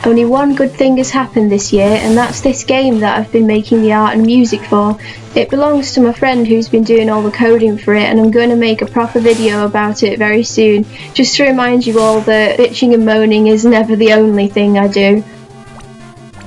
Only one good thing has happened this year, and that's this game that I've been making the art and music for. It belongs to my friend who's been doing all the coding for it, and I'm going to make a proper video about it very soon, just to remind you all that bitching and moaning is never the only thing I do.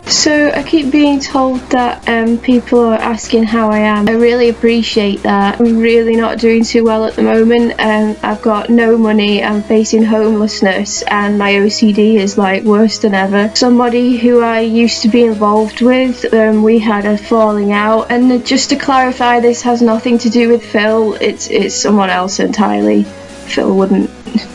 So I keep being told that people are asking how I am. I really appreciate that. I'm really not doing too well at the moment. I've got no money, I'm facing homelessness, and my OCD is like worse than ever. Somebody who I used to be involved with, we had a falling out, and just to clarify, this has nothing to do with Phil, it's someone else entirely. Phil wouldn't.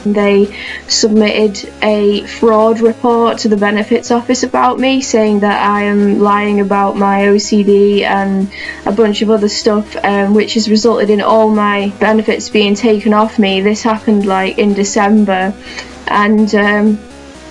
They submitted a fraud report to the benefits office about me, saying that I am lying about my OCD and a bunch of other stuff, which has resulted in all my benefits being taken off me. This happened like in December, and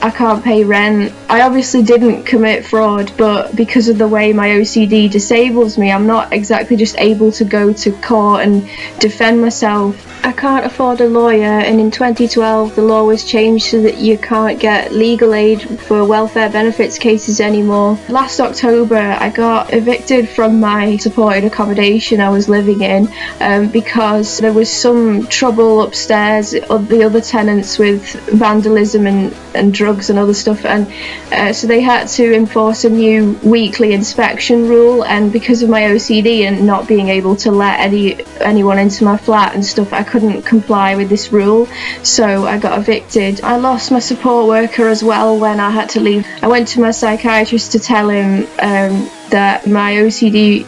I can't pay rent. I obviously didn't commit fraud, but because of the way my OCD disables me, I'm not exactly just able to go to court and defend myself. I can't afford a lawyer, and in 2012 the law was changed so that you can't get legal aid for welfare benefits cases anymore. Last October I got evicted from my supported accommodation I was living in because there was some trouble upstairs of the other tenants with vandalism and drugs and other stuff, and so they had to enforce a new weekly inspection rule, and because of my OCD and not being able to let anyone into my flat and stuff, I couldn't comply with this rule, so I got evicted. I lost my support worker as well when I had to leave. I went to my psychiatrist to tell him that my OCD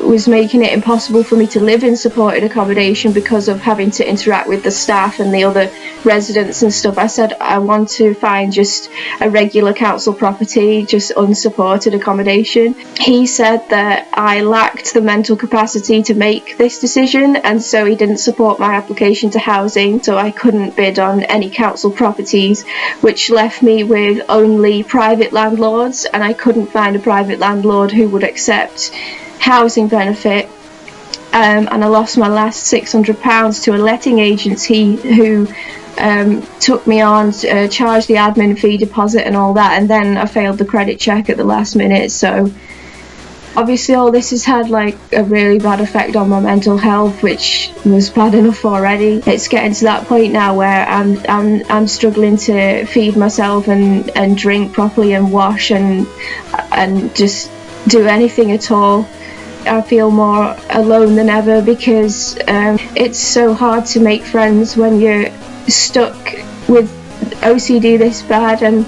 was making it impossible for me to live in supported accommodation because of having to interact with the staff and the other residents and stuff. I said I want to find just a regular council property, just unsupported accommodation. He said that I lacked the mental capacity to make this decision, and so he didn't support my application to housing, so I couldn't bid on any council properties, which left me with only private landlords, and I couldn't find a private landlord who would accept housing benefit, and I lost my last £600 to a letting agency who took me on, charged the admin fee, deposit and all that, and then I failed the credit check at the last minute. So obviously all this has had like a really bad effect on my mental health, which was bad enough already. It's getting to that point now where I'm struggling to feed myself and drink properly and wash and just do anything at all. I feel more alone than ever because it's so hard to make friends when you're stuck with OCD this bad, and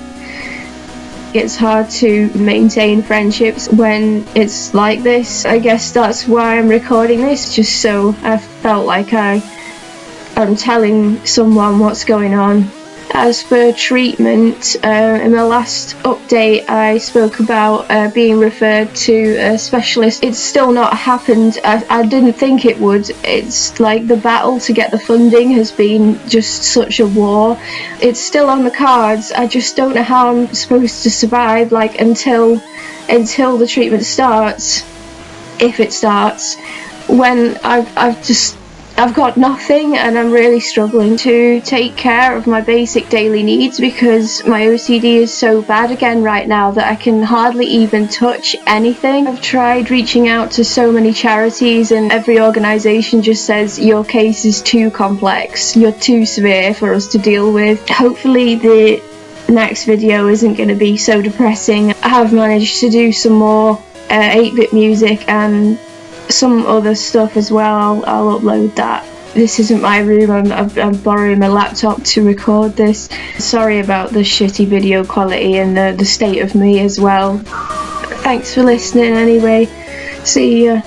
it's hard to maintain friendships when it's like this. I guess that's why I'm recording this, just so I felt like I'm telling someone what's going on. As for treatment, in my last update I spoke about being referred to a specialist. It's still not happened. I didn't think it would. It's like the battle to get the funding has been just such a war. It's still on the cards. I just don't know how I'm supposed to survive like until the treatment starts, if it starts, when I've got nothing, and I'm really struggling to take care of my basic daily needs because my OCD is so bad again right now that I can hardly even touch anything. I've tried reaching out to so many charities, and every organisation just says your case is too complex, you're too severe for us to deal with. Hopefully the next video isn't going to be so depressing. I have managed to do some more 8-bit music and some other stuff as well. I'll upload that. This isn't my room, I'm borrowing my laptop to record this. Sorry about the shitty video quality and the state of me as well. Thanks for listening anyway. See ya.